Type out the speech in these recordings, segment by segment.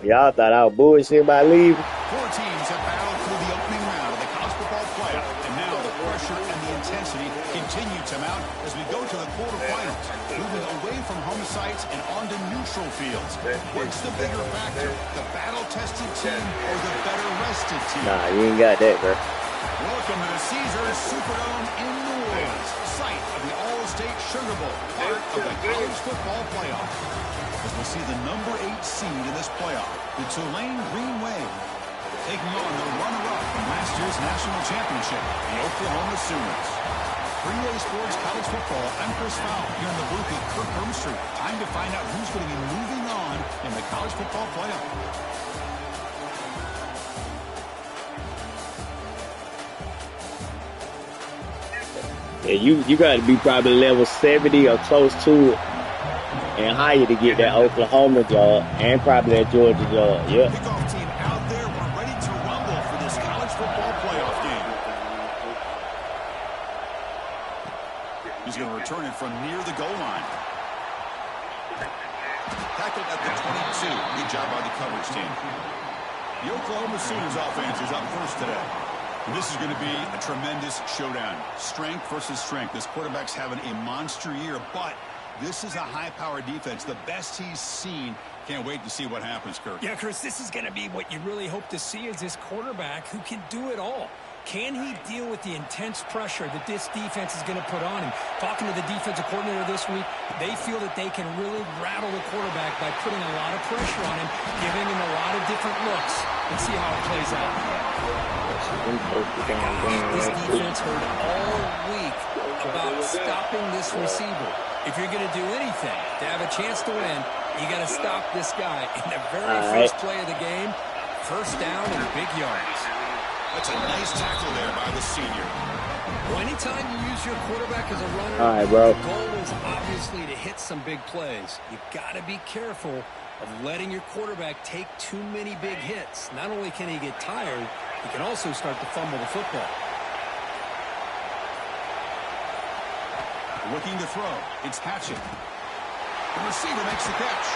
Y'all thought I was bullshit by leaving. Four teams have battled through the opening round of the college football playoff, and now the pressure and the intensity continue to mount as we go to the quarterfinals, moving away from home sites and onto neutral fields. What's the bigger factor, the battle-tested team or the better-rested team? Nah, you ain't got that, bro. Welcome to the Caesars Superdome in New Orleans, site of the All-State Sugar Bowl, part of the college football playoff. As we'll see the number 8 seed in this playoff, the Tulane Green Wave, taking on the runner-up from last year's national championship, the Oklahoma Sooners. 3A Sports College Football, I'm Chris Fowl, here in the booth with Kirk Hermstreet. Time to find out who's going to be moving on in the college football playoff. Yeah, you got to be probably level 70 or close to it and higher to get that Oklahoma job and probably that Georgia job. Yep. Kickoff team out there. We're ready to rumble for this college football playoff game. He's going to return it from near the goal line. Tackled at the 22. Good job by the coverage team. The Oklahoma Sooners offense is up first today. And this is going to be a tremendous showdown. Strength versus strength. This quarterback's having a monster year, but this is a high-powered defense, the best he's seen. Can't wait to see what happens, Kirk. Yeah, Chris, this is going to be what you really hope to see is this quarterback who can do it all. Can he deal with the intense pressure that this defense is going to put on him? Talking to the defensive coordinator this week, they feel that they can really rattle the quarterback by putting a lot of pressure on him, giving him a lot of different looks. Let's see how it plays out. This defense heard all week about stopping this receiver. If you're going to do anything to have a chance to win, you got to stop this guy in the very first play of the game. First down and big yards. That's a nice tackle there by the senior. Well, anytime you use your quarterback as a runner, all right, bro. The goal is obviously to hit some big plays. You got to be careful of letting your quarterback take too many big hits. Not only can he get tired, he can also start to fumble the football. Looking to throw. It's Hatchett. The receiver makes the catch.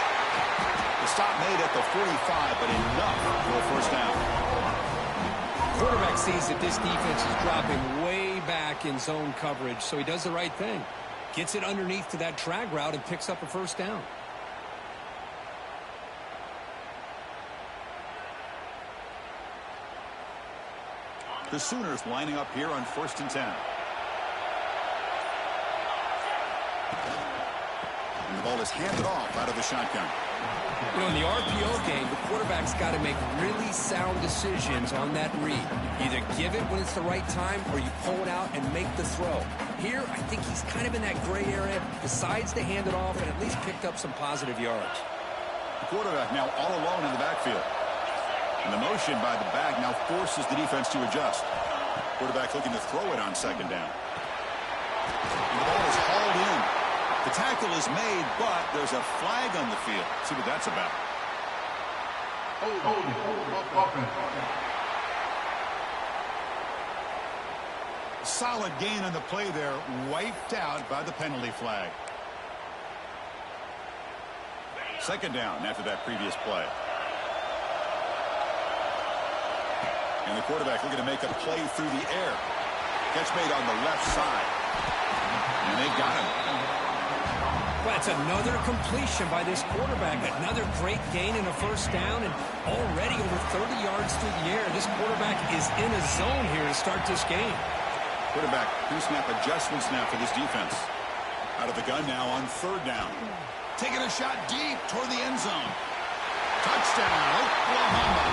The stop made at the 45, but enough for a first down. Quarterback sees that this defense is dropping way back in zone coverage, so he does the right thing. Gets it underneath to that drag route and picks up a first down. The Sooners lining up here on 1st and 10. And the ball is handed off out of the shotgun. You know, in the RPO game, the quarterback's got to make really sound decisions on that read. Either give it when it's the right time or you pull it out and make the throw. Here, I think he's kind of in that gray area, decides to hand it off and at least picked up some positive yards. The quarterback now all alone in the backfield. And the motion by the back now forces the defense to adjust. Quarterback looking to throw it on 2nd down. And the ball is hauled in. The tackle is made, but there's a flag on the field. Let's see what that's about. Solid gain on the play there, wiped out by the penalty flag. 2nd down after that previous play. And the quarterback looking to make a play through the air. Catch made on the left side. And they got him. Well, that's another completion by this quarterback. Another great gain in a first down and already over 30 yards through the air. This quarterback is in a zone here to start this game. Quarterback pre-snap adjustments now for this defense. Out of the gun now on 3rd down. Taking a shot deep toward the end zone. Touchdown, Oklahoma,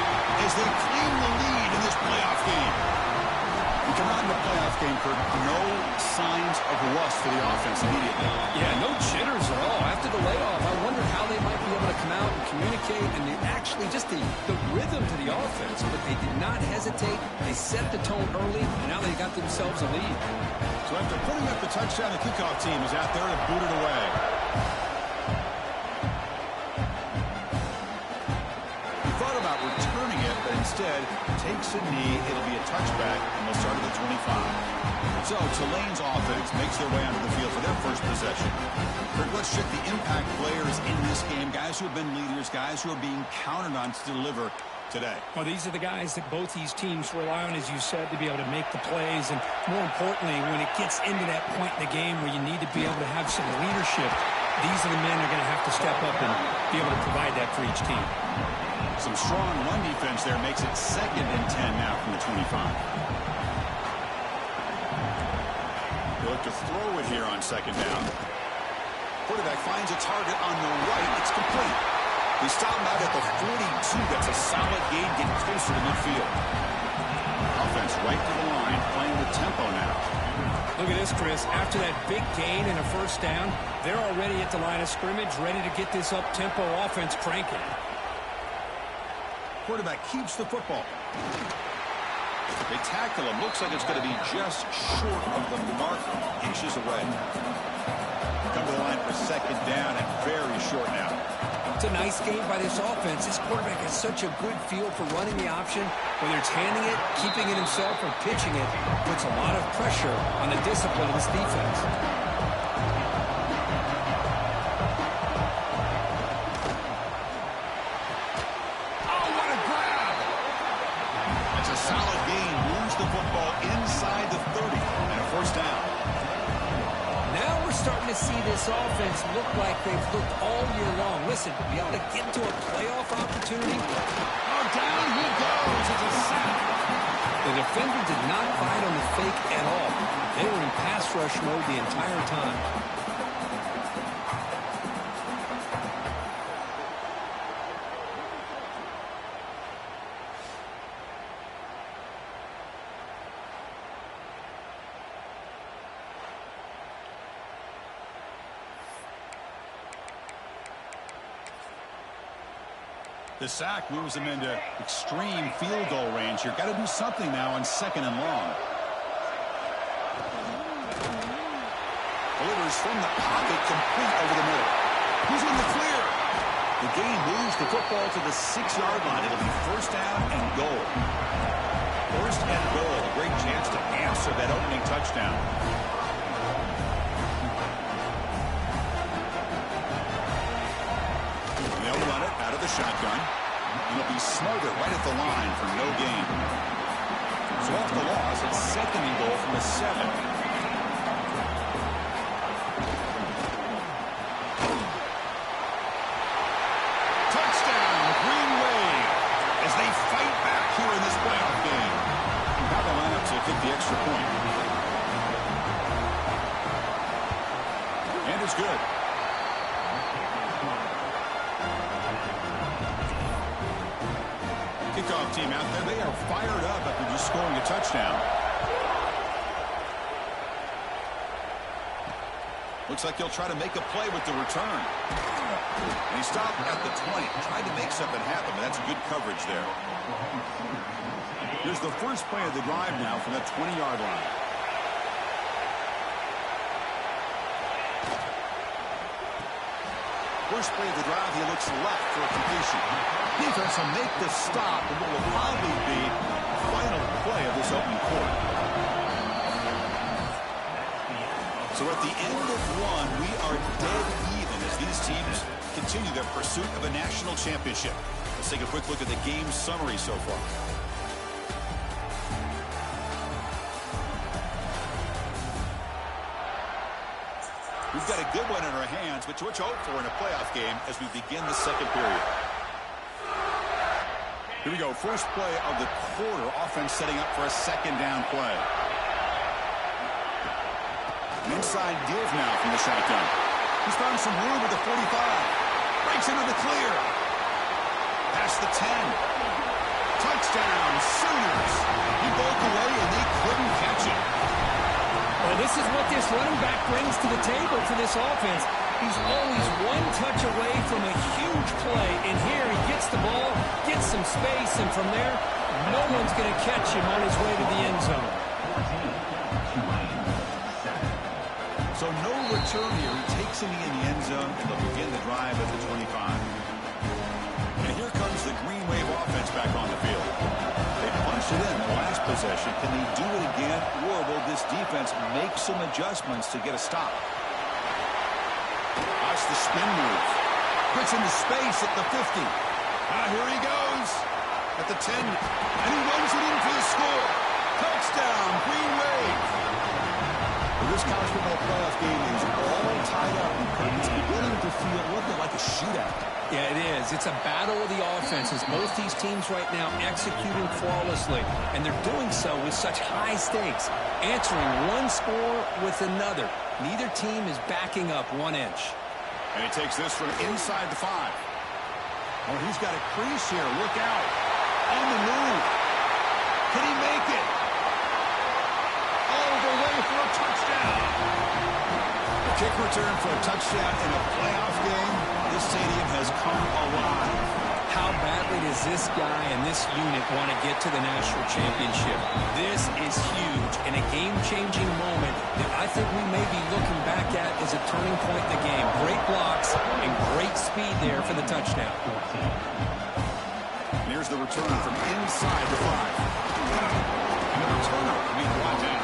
as they claim the lead in this playoff game. We come out in the playoff game, Kirk, no signs of rust for the offense immediately. Yeah, no jitters at all. After the layoff, I wondered how they might be able to come out and communicate and actually just the rhythm to the offense. But they did not hesitate. They set the tone early, and now they got themselves a lead. So after putting up the touchdown, the kickoff team is out there to boot it away. He thought about returning it, but but instead takes a knee. It'll be a touchback, and they'll start at the 25. So Tulane's offense makes their way onto the field for their first possession. Let's check the impact players in this game, guys who have been leaders, guys who are being counted on to deliver today. Well, these are the guys that both these teams rely on, as you said, to be able to make the plays. And more importantly, when it gets into that point in the game where you need to be able to have some leadership, these are the men that are going to have to step up and be able to provide that for each team. Some strong run defense there makes it 2nd and 10 now from the 25. They look to throw it here on 2nd down. Quarterback finds a target on the right. It's complete. We stop him out at the 42. That's a solid gain, getting closer to midfield. Offense right to the line, playing with tempo now. Look at this, Chris. After that big gain and a first down, they're already at the line of scrimmage, ready to get this up-tempo offense cranking. Quarterback keeps the football. They tackle him. Looks like it's going to be just short of the mark, inches away. Come to the line for 2nd down and very short now. It's a nice game by this offense. This quarterback has such a good feel for running the option. Whether it's handing it, keeping it himself, or pitching it, puts a lot of pressure on the discipline of this defense. Oh, what a grab! That's a solid gain. Moves the football inside the 30 and a first down. Now we're starting to see this offense look like they've looked all year long. Listen, to be able to get to a playoff opportunity. Oh, down he goes. It's a sack. The defender did not bite on the fake at all. They were in pass rush mode the entire time. The sack moves him into extreme field goal range here. Got to do something now on 2nd and long. Delivers from the pocket, complete over the middle. Who's in the clear? The gain moves the football to the 6-yard line. It'll be first down and goal. First and goal. A great chance to answer that opening touchdown. They'll run it out of the shotgun. It'll be smothered right at the line for no gain. So off the loss, it's 2nd and goal from the 7. Touchdown, Green Wave, as they fight back here in this playoff game. Now the lineup to kick the extra point. And it's good. Kickoff team out there. They are fired up after just scoring a touchdown. Looks like he'll try to make a play with the return. And he stopped at the 20. Tried to make something happen, but that's good coverage there. Here's the first play of the drive now from that 20-yard line. First play of the drive, he looks left for a completion. Defense will make the stop, and what will probably be the final play of this opening quarter. So at the end of one, we are dead even as these teams continue their pursuit of a national championship. Let's take a quick look at the game summary so far. We've got a good one in our hands, but what you hope for in a playoff game as we begin the second period. Here we go. First play of the quarter. Offense setting up for a 2nd down play. Inside give now from the shotgun. He's found some room with the 45. Breaks into the clear. Past the 10. Touchdown, Sooners. He broke away and they couldn't catch him. Well, this is what this running back brings to the table for this offense. He's always one touch away from a huge play. And here he gets the ball, gets some space, and from there, no one's going to catch him on his way to the end zone. So no return here. He takes him in the end zone, and they'll begin the drive at the 25. And here comes the Green Wave offense back on the field. possession. Can they do it again, or will this defense make some adjustments to get a stop? Watch the spin move. Puts into space at the 50. Here he goes at the 10. And he runs it in for the score. Touchdown, Green Wave. This college football playoff game is all tied up. It's beginning to feel a little bit like a shootout. Yeah, it is. It's a battle of the offenses. Both these teams right now executing flawlessly, and they're doing so with such high stakes, answering one score with another. Neither team is backing up 1 inch. And he takes this from inside the 5. Oh, he's got a crease here. Look out. On the move. Can he make it? All the way for a touchdown. A kick return for a touchdown in a playoff game. This stadium has come alive. How badly does this guy and this unit want to get to the national championship? This is huge and a game-changing moment that I think we may be looking back at as a turning point in the game. Great blocks and great speed there for the touchdown. And here's the return from inside the 5. And the returner being brought down.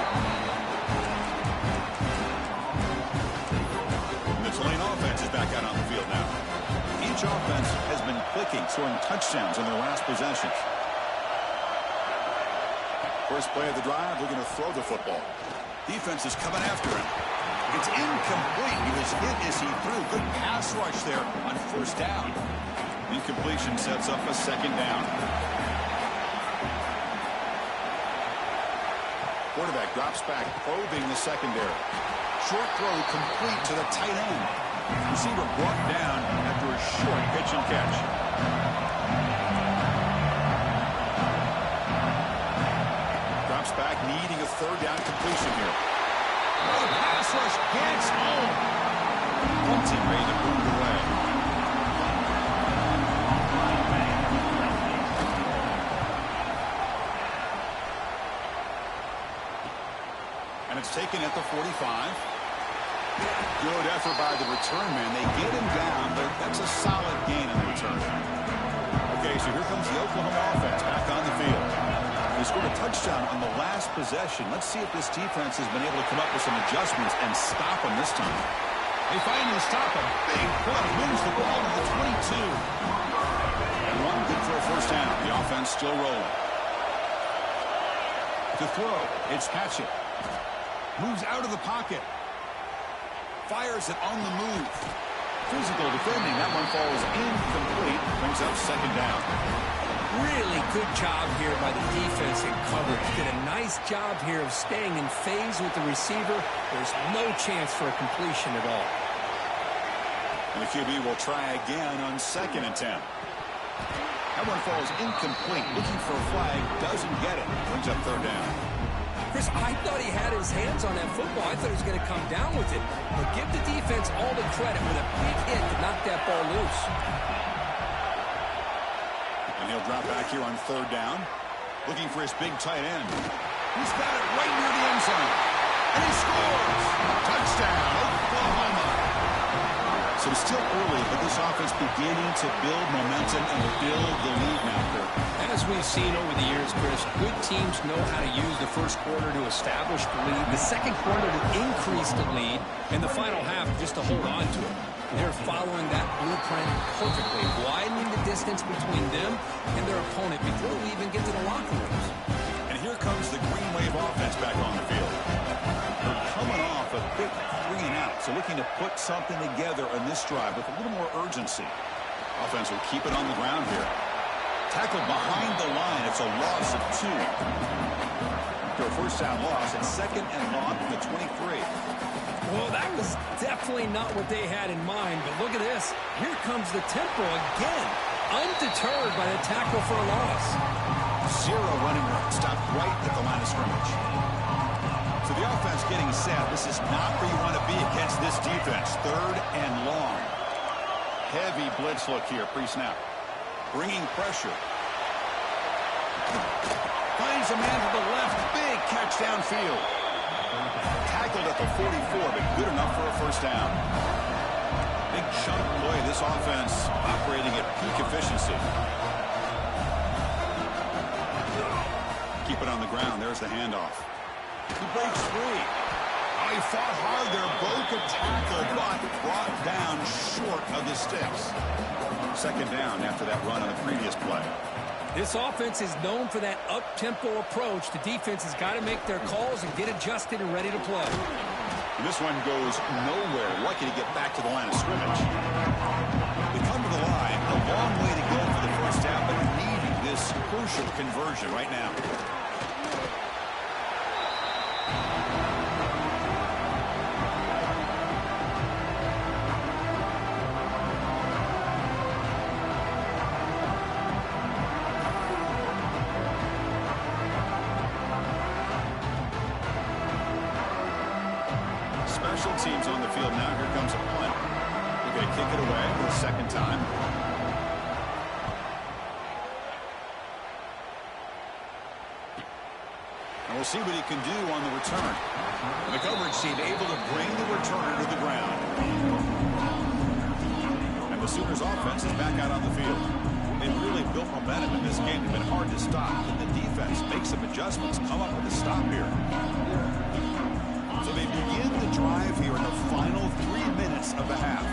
And the Tulane offense is back out on the field now. Each offense has been clicking, scoring touchdowns in their last possessions. First play of the drive, they're going to throw the football. Defense is coming after him. It's incomplete. He was hit as he threw. Good pass rush there on first down. Incompletion sets up a second down. Quarterback drops back, probing the secondary. Short throw complete to the tight end. Receiver brought down after a short pitch and catch. Drops back, needing a third down completion here. Oh, the pass rush gets home. One teammate moved away. And it's taken at the 45. Good effort by the return man. They get him down, but that's a solid gain in the return. Okay, so here comes the Oklahoma offense back on the field. They scored a touchdown on the last possession. Let's see if this defense has been able to come up with some adjustments and stop them this time. They finally stop him. Big play. Moves the ball to the 22. And one good for a first down. The offense still rolling. To throw, it's Patchett. Moves out of the pocket. Fires it on the move. Physical defending. That one falls incomplete. Brings up second down. Really good job here by the defense in coverage. Did a nice job here of staying in phase with the receiver. There's no chance for a completion at all. And the QB will try again on 2nd and 10. That one falls incomplete. Looking for a flag. Doesn't get it. Brings up third down. Chris, I thought he had his hands on that football. I thought he was going to come down with it. But give the defense all the credit with a big hit to knock that ball loose. And he'll drop back here on third down. Looking for his big tight end. He's got it right near the end zone. And he scores! Touchdown, Oklahoma! So it's still early, but this offense beginning to build momentum and build the lead now, Kirk. As we've seen over the years, Chris, good teams know how to use the first quarter to establish the lead, the second quarter to increase the lead, and the final half just to hold on to it. They're following that blueprint perfectly, widening the distance between them and their opponent before we even get to the locker rooms. And here comes the Green Wave offense back on the field. They're coming off a quick 3 and out, so looking to put something together on this drive with a little more urgency. Offense will keep it on the ground here. Tackled behind the line. It's a loss of 2. After a first down loss, it's 2nd and long from the 23. Well, that was definitely not what they had in mind, but look at this. Here comes the tempo again, undeterred by the tackle for a loss. 0 running room, stopped right at the line of scrimmage. So the offense getting set. This is not where you want to be against this defense. 3rd and long. Heavy blitz look here, pre-snap. Bringing pressure. Finds a man to the left. Big catch downfield. Tackled at the 44, but good enough for a first down. Big chunk play. This offense operating at peak efficiency. keep it on the ground. There's the handoff. He breaks free. Oh, he fought hard there. Broke a tackle, but brought down short of the sticks. Second down after that run on the previous play. This offense is known for that up-tempo approach. The defense has got to make their calls and get adjusted and ready to play. And this one goes nowhere. Lucky to get back to the line of scrimmage. They come to the line. A long way to go for the first half, but needing this crucial conversion right now. Special teams on the field now. Here comes a punt. They're going to kick it away for the second time. And we'll see what he can do on the return. The coverage team able to bring the returner to the ground. And the Sooners offense is back out on the field. They've really built momentum in this game. It's been hard to stop. And the defense makes some adjustments, come up with a stop here. So they begin the drive here in the final 3 minutes of the half.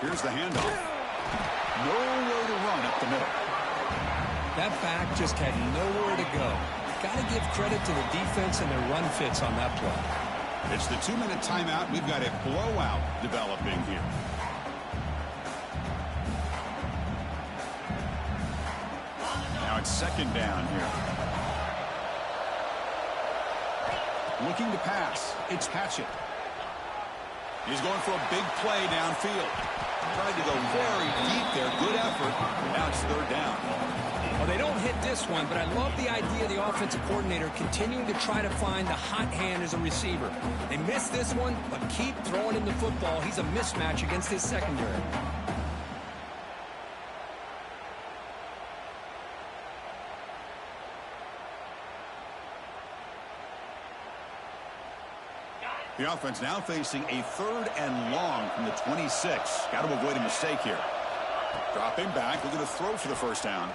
Here's the handoff. Nowhere to run up the middle. That back just had nowhere to go. Got to give credit to the defense and their run fits on that play. It's the 2-minute timeout. We've got a blowout developing here. Now it's second down here. Looking to pass. It's Hatchett. He's going for a big play downfield. Tried to go very deep there. Good effort. Now it's third down. Well, they don't hit this one, but I love the idea of the offensive coordinator continuing to try to find the hot hand as a receiver. They missed this one, but keep throwing him the football. He's a mismatch against his secondary. The offense now facing a third and long from the 26. Got to avoid a mistake here. Dropping back, looking to throw for the first down.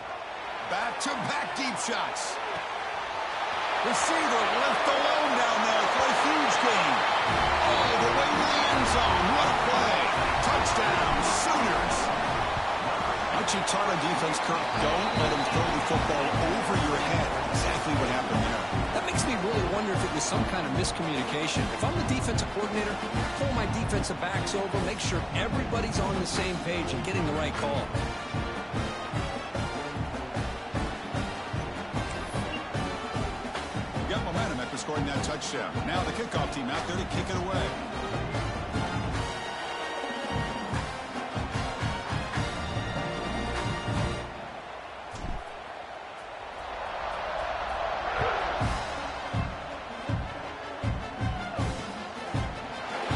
Back-to-back deep shots. Receiver left alone down there for a huge gain. All the way to the end zone. What a play. Touchdown, Sooners. Aren't you taught on defense, Kirk? Don't let them throw the football over your head. Exactly what happened there. That makes me really wonder if it was some kind of miscommunication. If I'm the defensive coordinator, pull my defensive backs over, make sure everybody's on the same page and getting the right call. Got momentum after scoring that touchdown. Now the kickoff team out there to kick it away.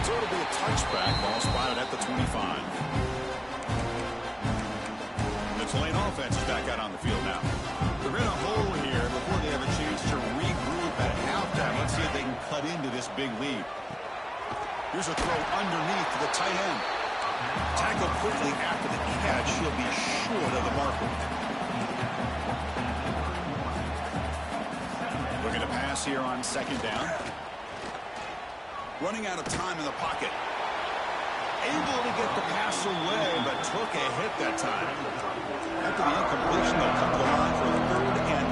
So it'll be a touchback. Ball spotted at the 25. The Tulane offense is back out on the field now. They're in a hole here before they have a chance to regroup at halftime. Let's see if they can cut into this big lead. Here's a throw underneath to the tight end. Tackle quickly after the catch. He'll be short of the marker. Looking to pass here on second down. Running out of time in the pocket. Able to get the pass away, but took a hit that time. After the incompletion, they'll come to the line for a third and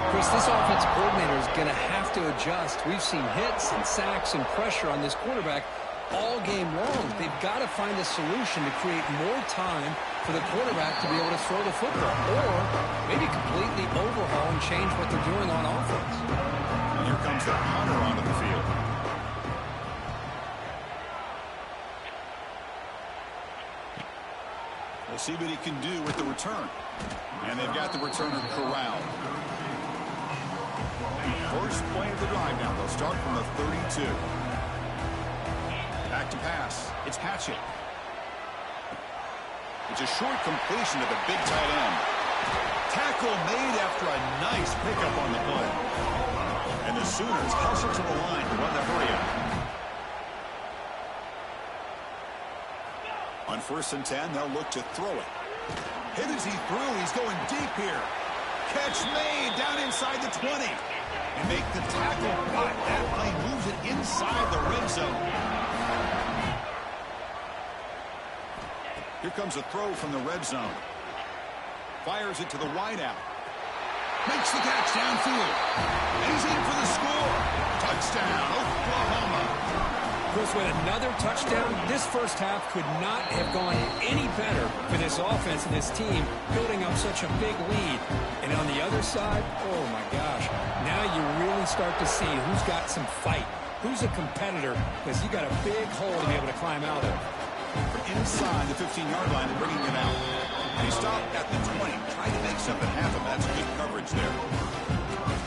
4. Chris, this offensive coordinator is going to have to adjust. We've seen hits and sacks and pressure on this quarterback all game long. They've got to find a solution to create more time for the quarterback to be able to throw the football, or maybe completely overhaul and change what they're doing on offense. And here comes the punter onto the field. We'll see what he can do with the return. And they've got the returner corralled. First play of the drive now. They'll start from the 32. Back to pass. It's Hatchett. It's a short completion to the big tight end. Tackle made after a nice pickup on the play. And the Sooners hustle to the line to run the hurry-up. On 1st and 10, they'll look to throw it. Hit as he threw. He's going deep here. Catch made down inside the 20. And make the tackle, but that play moves it inside the red zone. Here comes a throw from the red zone. Fires it to the wideout. Makes the catch downfield. And he's in for the score. Touchdown, Oklahoma. Chris, with another touchdown, this first half could not have gone any better for this offense and this team, building up such a big lead. And on the other side, oh my gosh, now you really start to see who's got some fight, who's a competitor, because you got a big hole to be able to climb out of. From inside the 15-yard line and bringing it out. And he stopped at the 20, trying to make something happen. That's good coverage there.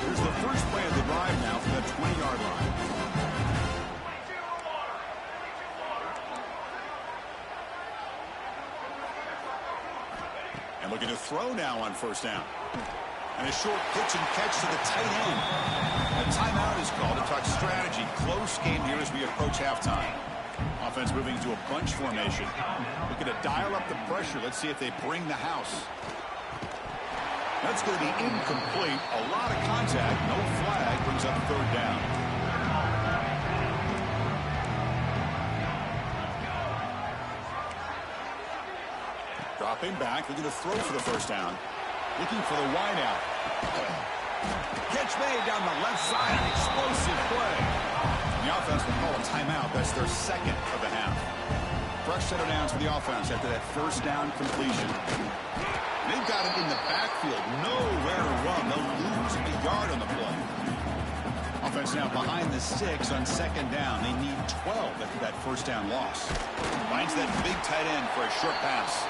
Here's the first play of the drive now from that 20-yard line. And looking to throw now on first down. And a short pitch and catch to the tight end. A timeout is called to talk strategy. Close game here as we approach halftime. Offense moving to a bunch formation. Looking to dial up the pressure. Let's see if they bring the house. That's going to be incomplete. A lot of contact. No flag. Brings up third down. Dropping back. Looking to throw for the first down. Looking for the wideout. Catch made down the left side. An explosive play. The offense will call a timeout. That's their second of the half. Fresh set of downs for the offense after that first down completion. They've got it in the backfield. Nowhere to run. They'll lose a yard on the play. Offense now behind the 6 on second down. They need 12 after that first down loss. Finds that big tight end for a short pass.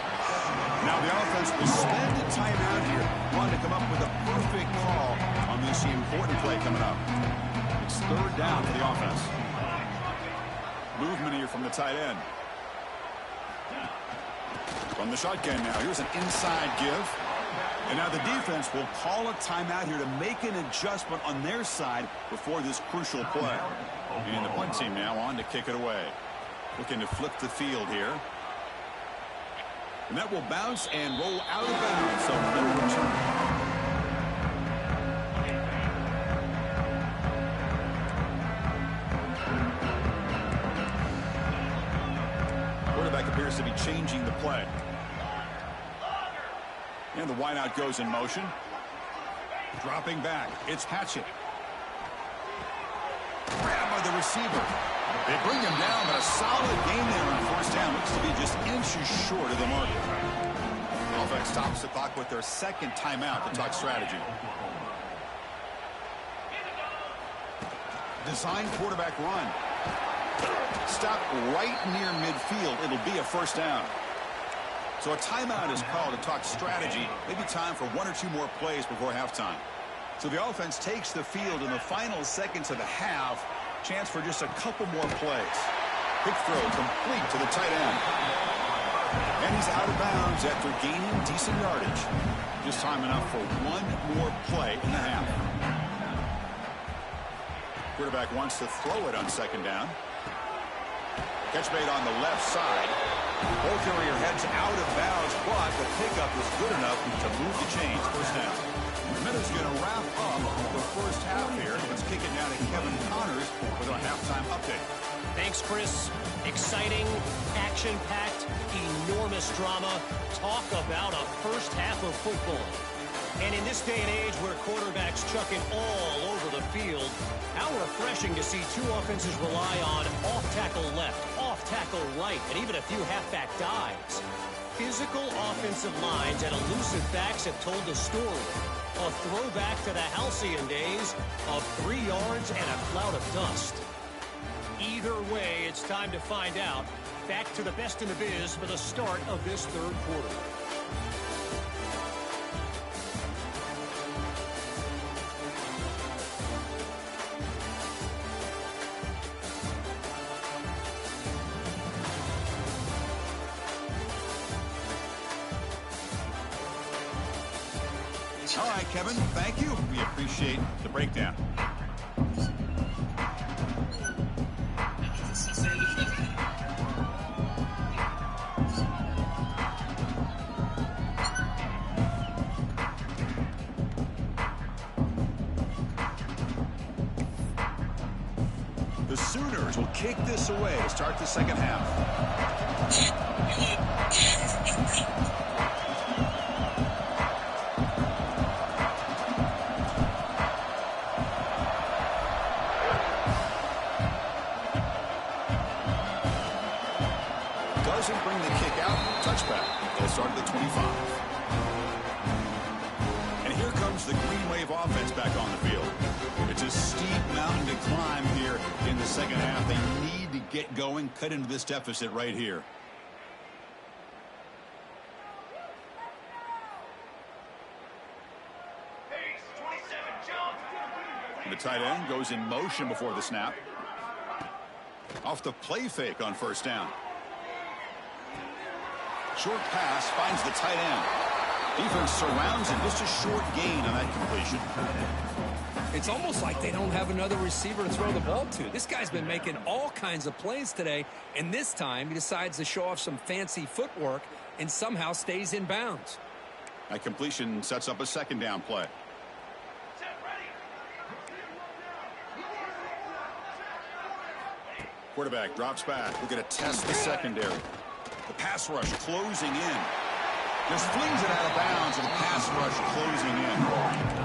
Now the offense will spend a timeout here. Wanting to come up with a perfect call on this important play coming up. It's third down for the offense. Movement here from the tight end. From the shotgun now. Here's an inside give. And now the defense will call a timeout here to make an adjustment on their side before this crucial play. And the punt team now on to kick it away. Looking to flip the field here. And that will bounce and roll out of bounds. So no return. Appears to be changing the play. And the wideout goes in motion. Dropping back. It's Hatchett. Grabbed by the receiver. They bring him down, but a solid game there on first down. Looks to be just inches short of the mark. Offense stops the clock with their second timeout to talk strategy. Design quarterback run. Stop right near midfield. It'll be a first down. So a timeout is called to talk strategy. Maybe time for one or two more plays before halftime. So the offense takes the field in the final seconds of the half. Chance for just a couple more plays. Quick throw complete to the tight end. And he's out of bounds after gaining decent yardage. Just time enough for one more play in the half. Quarterback wants to throw it on second down. Catch made on the left side. Ball carrier heads out of bounds, but the pickup was good enough to move the chains. First down. The minute's going to wrap up the first half here. Let's kick it down to Kevin Connors with our halftime update. Thanks, Chris. Exciting, action-packed, enormous drama. Talk about a first half of football. And in this day and age where quarterbacks chuck it all over the field, how refreshing to see two offenses rely on off-tackle left, off-tackle right, and even a few halfback dives. Physical offensive lines and elusive backs have told the story. A throwback to the halcyon days of 3 yards and a cloud of dust. Either way, it's time to find out. Back to the best in the biz for the start of this third quarter. All right, Kevin, thank you. We appreciate the breakdown. take this away to start the second half. Doesn't bring the kick out. Touchback. They'll start at the 25. And here comes the Green Wave offense back on the field. It's a steep mountain to climb here in the second half. They need to get going, cut into this deficit right here. The tight end goes in motion before the snap. Off the play fake on first down. Short pass finds the tight end. Defense surrounds him. Just a short gain on that completion. It's almost like they don't have another receiver to throw the ball to. This guy's been making all kinds of plays today, and this time he decides to show off some fancy footwork and somehow stays in bounds. That completion sets up a second down play. Quarterback drops back. We're going to test the secondary. The pass rush closing in. Just flings it out of bounds, and the pass rush closing in.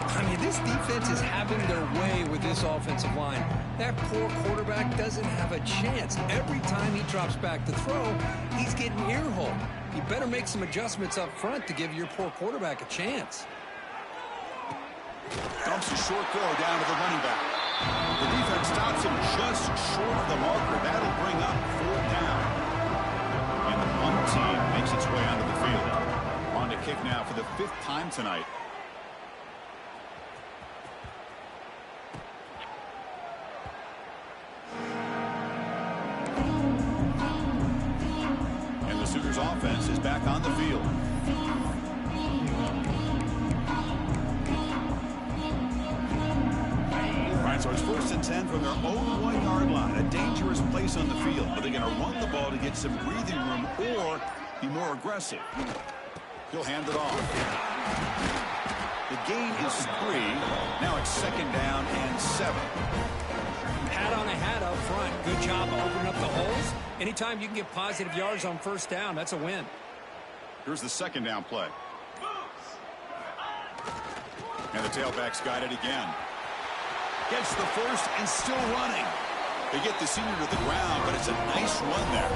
I mean, this defense is having their way with this offensive line. That poor quarterback doesn't have a chance. Every time he drops back to throw, he's getting ear-holed. You better make some adjustments up front to give your poor quarterback a chance. Dumps a short throw down to the running back. The defense stops him just short of the marker. That'll bring up fourth down. And the punt team makes its way onto the field. On to kick now for the 5th time tonight. And the Sooners offense is back on the field. So it's 1st and 10 from their own 1-yard line. A dangerous place on the field. Are they going to run the ball to get some breathing room or be more aggressive? He'll hand it off. The gain is 3. Now it's 2nd down and 7. Hat on a hat up front. Good job opening up the holes. Anytime you can get positive yards on first down, that's a win. Here's the 2nd down play. And the tailback's got it again. Gets the first and still running. They get the senior to the ground, but it's a nice run there.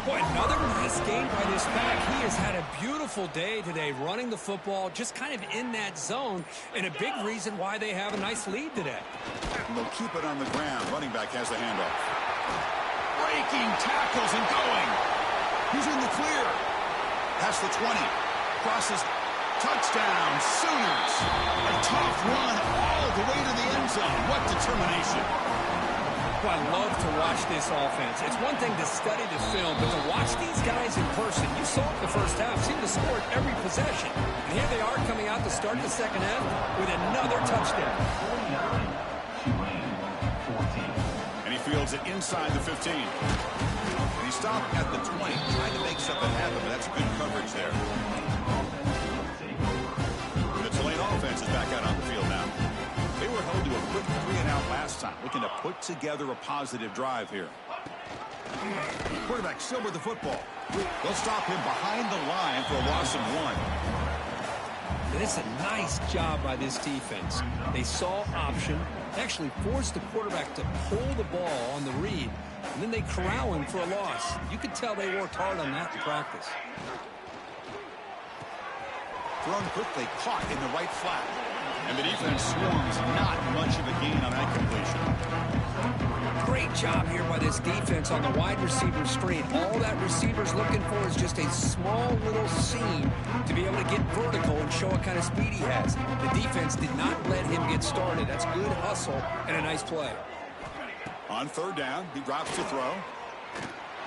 Boy, another nice game by this back. He has had a beautiful day today running the football, just kind of in that zone, and a big reason why they have a nice lead today. And they'll keep it on the ground. Running back has the handoff. Breaking tackles and going. He's in the clear. Past the 20. Crosses. Touchdown, Sooners. A tough run all the way to the end zone. What determination. Well, I love to watch this offense. It's one thing to study the film, but to watch these guys in person, you saw it the first half, seemed to score at every possession. And here they are coming out to start the second half with another touchdown. And he fields it inside the 15. And he stopped at the 20, trying to make something happen, but that's good coverage there. The Tulane offense is back out on the field now. They were held to a quick 3-and-out last time, looking to put together a positive drive here. Quarterback still with the football. They'll stop him behind the line for a loss of 1. And it's a nice job by this defense. They saw option, actually forced the quarterback to pull the ball on the read, and then they corral him for a loss. You could tell they worked hard on that in practice. Thrown quickly, caught in the right flat. And the defense swarms, not much of a gain on that completion. Great job here by this defense on the wide receiver screen. All that receiver's looking for is just a small little seam to be able to get vertical and show what kind of speed he has. The defense did not let him get started. That's good hustle and a nice play. On 3rd down, he drops to throw.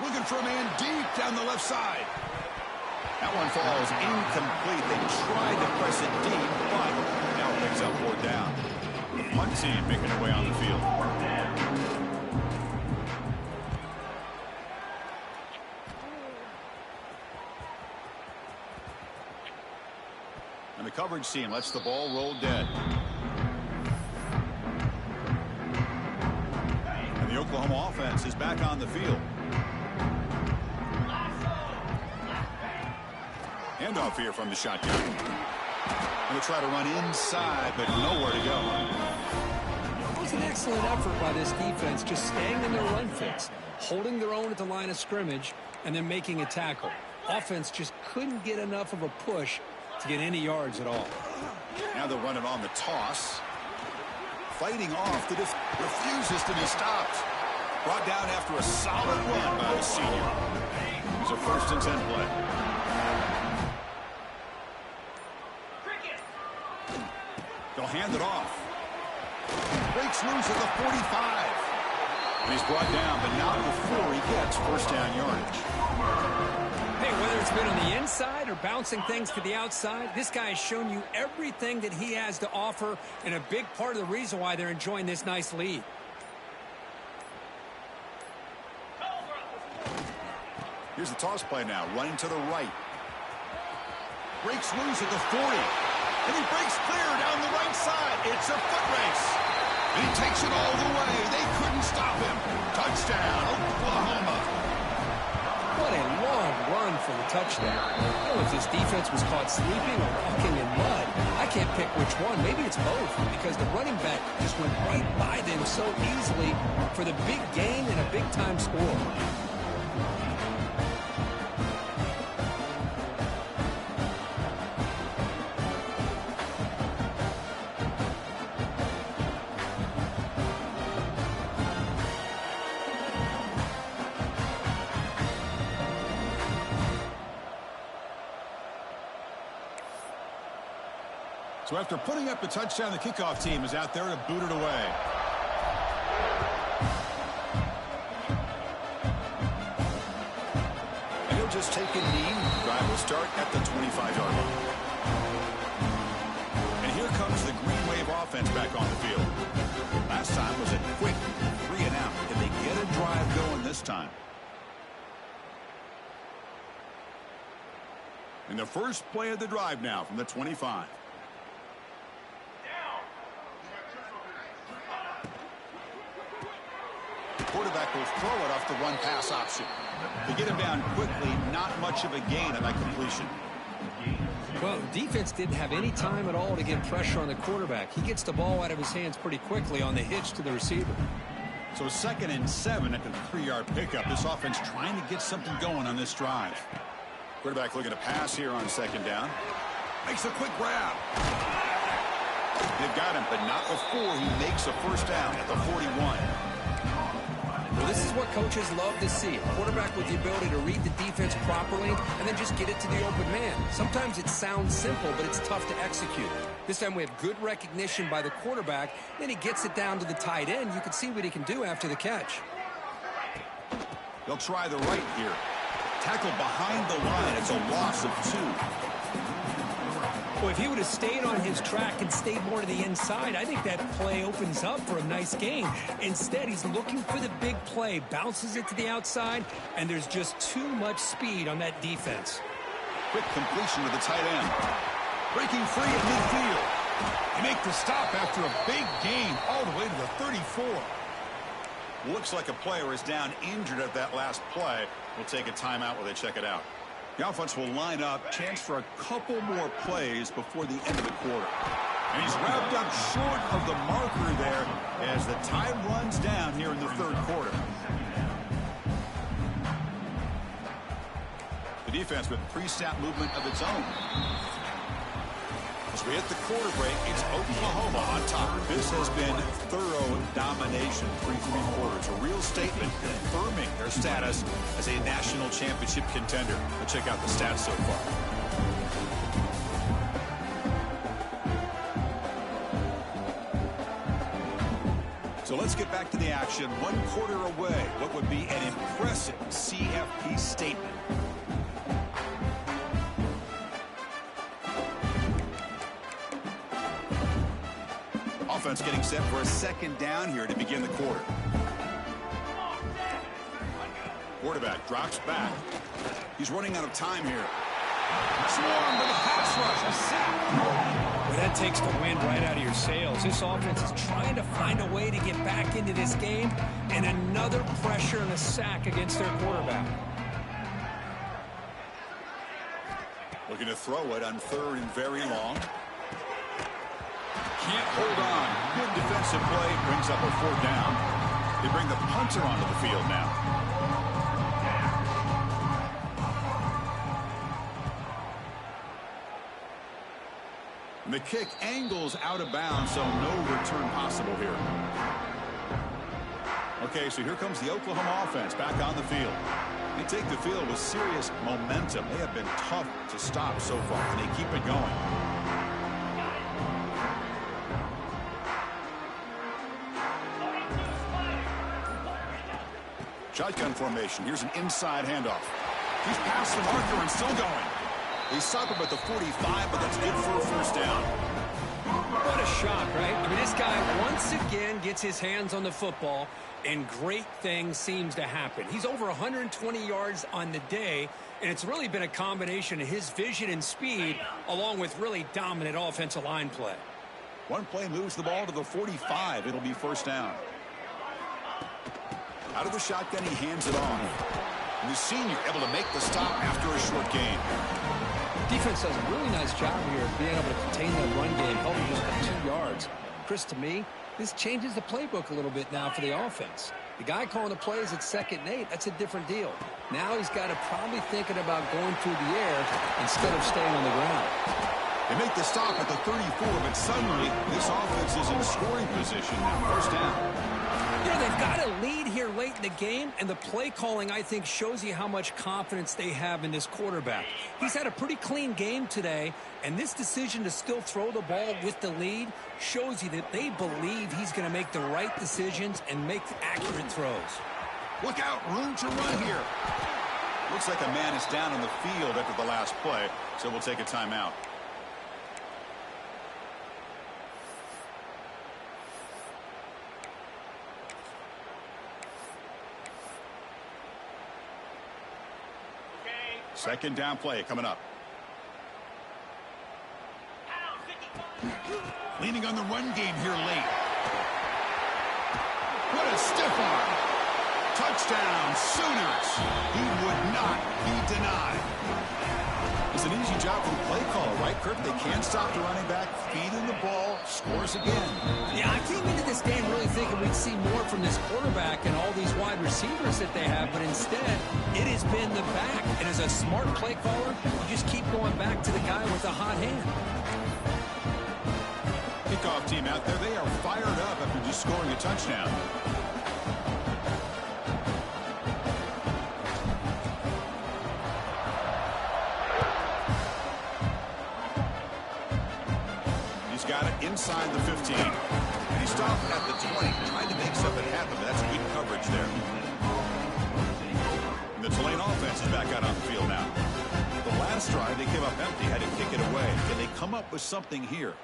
Looking for a man deep down the left side. That one falls incomplete. They tried to press it deep, but now it picks up 4th down. One team making their way on the field. And the coverage team lets the ball roll dead. And the Oklahoma offense is back on the field. Handoff here from the shotgun. They'll try to run inside, but nowhere to go. It was an excellent effort by this defense, just staying in their run fix, holding their own at the line of scrimmage, and then making a tackle. Offense just couldn't get enough of a push to get any yards at all. Now they'll run it on the toss. Fighting off, refuses to be stopped. Brought down after a solid run by the senior. It's a 1st and 10 play. They'll hand it off. Breaks loose at the 45. And he's brought down, but not before he gets 1st down yardage. Hey, whether it's been on the inside or bouncing things to the outside, this guy has shown you everything that he has to offer, and a big part of the reason why they're enjoying this nice lead. Here's the toss play now, running to the right. Breaks loose at the 40. And he breaks clear down the right side. It's a foot race. And he takes it all the way. They couldn't stop him. Touchdown, Oklahoma. What a long run for the touchdown. I don't know if this defense was caught sleeping or walking in mud. I can't pick which one. Maybe it's both, because the running back just went right by them so easily for the big gain and a big-time score. So after putting up a touchdown, the kickoff team is out there to boot it away. And he'll just take a knee. Drive will start at the 25-yard line. And here comes the Green Wave offense back on the field. Last time was a quick 3-and-out. Can they get a drive going this time? And the first play of the drive now from the 25. Quarterback will throw it off the run-pass option. To get him down quickly, not much of a gain on that completion. Well, defense didn't have any time at all to get pressure on the quarterback. He gets the ball out of his hands pretty quickly on the hitch to the receiver. So 2nd and 7 after the 3-yard pickup. This offense trying to get something going on this drive. Quarterback looking to pass here on 2nd down. Makes a quick grab. They've got him, but not before he makes a 1st down at the 41. Well, this is what coaches love to see. A quarterback with the ability to read the defense properly and then just get it to the open man. Sometimes it sounds simple, but it's tough to execute. This time we have good recognition by the quarterback. Then he gets it down to the tight end. You can see what he can do after the catch. They'll try the right here. Tackle behind the line. It's a loss of 2. Well, if he would have stayed on his track and stayed more to the inside, I think that play opens up for a nice gain. Instead, he's looking for the big play, bounces it to the outside, and there's just too much speed on that defense. Quick completion to the tight end. Breaking free at midfield. They make the stop after a big gain all the way to the 34. Looks like a player is down injured at that last play. We'll take a timeout while they check it out. The offense will line up. Chance for a couple more plays before the end of the quarter. And he's wrapped up short of the marker there as the time runs down here in the 3rd quarter. The defense with pre-snap movement of its own. As we hit the quarter break, it's Oklahoma on top. This has been thorough domination through 3 quarters. A real statement confirming their status as a national championship contender. Let's check out the stats so far. So let's get back to the action. 1 quarter away. What would be an impressive CFP statement? Offense getting set for a 2nd down here to begin the quarter. Quarterback drops back. He's running out of time here. Swarmed with a pass rush. A sack. Well, that takes the wind right out of your sails. This offense is trying to find a way to get back into this game, and another pressure and a sack against their quarterback. Looking to throw it on 3rd and very long. Can't hold on. Good defensive play. Brings up a 4th down. They bring the punter onto the field now. And the kick angles out of bounds, so no return possible here. Okay, so here comes the Oklahoma offense back on the field. They take the field with serious momentum. They have been tough to stop so far, and they keep it going. Shotgun formation. Here's an inside handoff. He's past the marker and still going. They stop him at the 45, but that's good for a 1st down. What a shock, right? I mean, this guy once again gets his hands on the football, and great things seems to happen. He's over 120 yards on the day, and it's really been a combination of his vision and speed along with really dominant offensive line play. One play moves the ball to the 45. It'll be 1st down. Out of the shotgun, he hands it off. And the senior able to make the stop after a short gain. Defense does a really nice job here of being able to contain that run game, helping just by 2 yards. Chris, to me, this changes the playbook a little bit now for the offense. The guy calling the plays at 2nd and 8, that's a different deal. Now he's got to probably thinking about going through the air instead of staying on the ground. They make the stop at the 34, but suddenly this offense is in scoring position now. 1st down. You know, they've got a lead here late in the game, and the play calling, I think, shows you how much confidence they have in this quarterback. He's had a pretty clean game today, and this decision to still throw the ball with the lead shows you that they believe he's going to make the right decisions and make accurate throws. Look out, room to run here. Looks like a man is down on the field after the last play, so we'll take a timeout. Second down play coming up. Leaning on the run game here late. What a stiff arm. Touchdown, Sooners. He would not be denied. It's an easy job for the play caller, right, Kirk? They can't stop the running back, feeding the ball, scores again. Yeah, I came into this game really thinking we'd see more from this quarterback and all these wide receivers that they have, but instead, it has been the back. And as a smart play caller, you just keep going back to the guy with the hot hand. Kickoff team out there, they are fired up after just scoring a touchdown. Got it inside the 15. And he stopped at the 20, trying to make something happen. That's good coverage there. And the Tulane offense is back out on the field now. The last drive, they came up empty, had to kick it away. Can they come up with something here?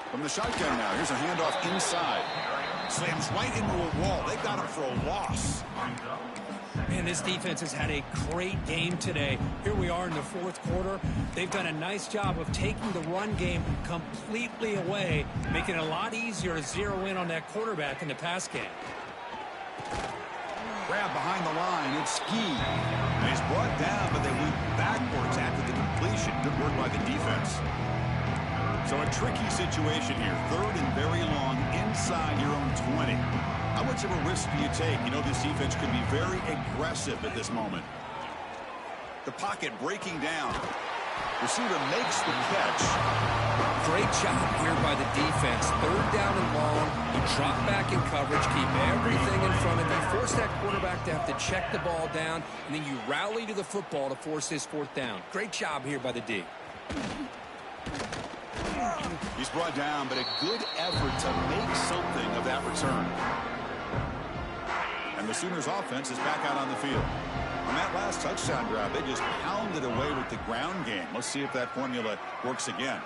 From the shotgun now, here's a handoff inside. Slams right into a wall. They got him for a loss. Man, this defense has had a great game today. Here we are in the 4th quarter. They've done a nice job of taking the run game completely away, making it a lot easier to zero in on that quarterback in the pass game. Grab behind the line. It's Ski. And he's brought down, but they went backwards after the completion. Good work by the defense. So a tricky situation here. 3rd and very long inside your own 20. How much of a risk do you take? You know, this defense could be very aggressive at this moment. The pocket breaking down. Receiver makes the catch. Great job here by the defense. 3rd down and long. You drop back in coverage, keep everything in front of you, force that quarterback to have to check the ball down, and then you rally to the football to force this 4th down. Great job here by the D. He's brought down, but a good effort to make something of that return. And the Sooners offense is back out on the field. On that last touchdown drive, they just pounded away with the ground game. Let's see if that formula works again.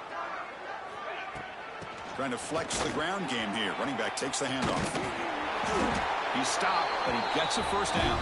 Trying to flex the ground game here. Running back takes the handoff. He's stopped, but he gets a first down.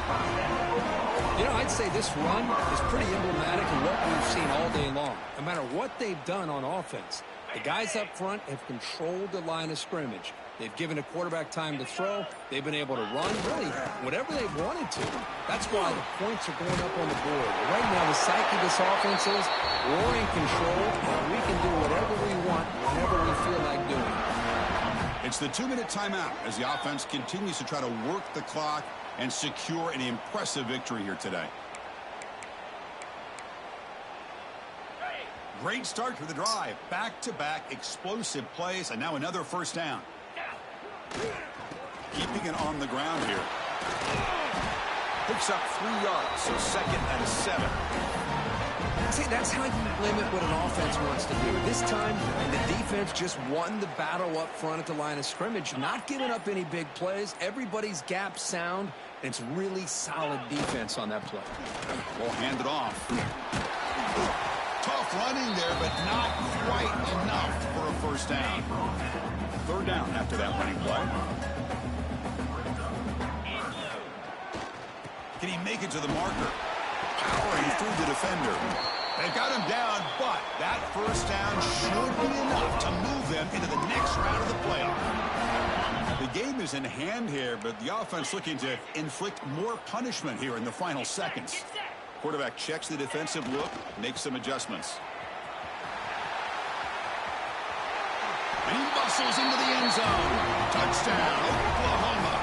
You know, I'd say this run is pretty emblematic of what we've seen all day long. No matter what they've done on offense, the guys up front have controlled the line of scrimmage. They've given the quarterback time to throw. They've been able to run, really, whatever they've wanted to. That's why the points are going up on the board. Right now, the psyche of this offense is we're in control, and we can do whatever we want whenever we feel like doing it. It's the 2-minute timeout as the offense continues to try to work the clock and secure an impressive victory here today. Great start to the drive. Back-to-back explosive plays, and now another first down. Keeping it on the ground here. Picks up 3 yards, so 2nd and 7. See, that's how you limit what an offense wants to do. This time, the defense just won the battle up front at the line of scrimmage, not giving up any big plays. Everybody's gap sound, and it's really solid defense on that play. We'll hand it off. Tough running there, but not quite enough for a first down. 3rd down after that running play. Can he make it to the marker? Powering through the defender. They've got him down, but that first down should be enough to move them into the next round of the playoff. The game is in hand here, but the offense looking to inflict more punishment here in the final seconds. Quarterback checks the defensive look, makes some adjustments. And he bustles into the end zone. Touchdown, Oklahoma.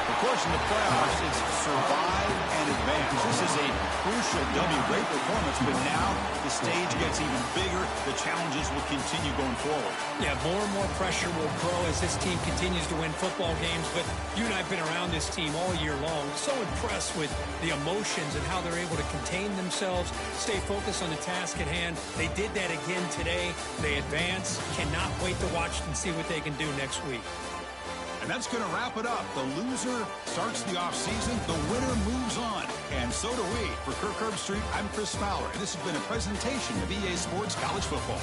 Of course, in the playoffs, it's survive and advance. This is a crucial W. Great performance, but now the stage gets even bigger. The challenges will continue going forward. Yeah, more and more pressure will grow as this team continues to win football games. But you and I have been around this team all year long. So impressed with the emotions and how they're able to contain themselves, stay focused on the task at hand. They did that again today. They advance. Cannot wait to watch and see what they can do next week. And that's going to wrap it up. The loser starts the offseason. The winner moves on. And so do we. For Kirk Herbstreit, I'm Chris Fowler. And this has been a presentation of EA Sports College Football.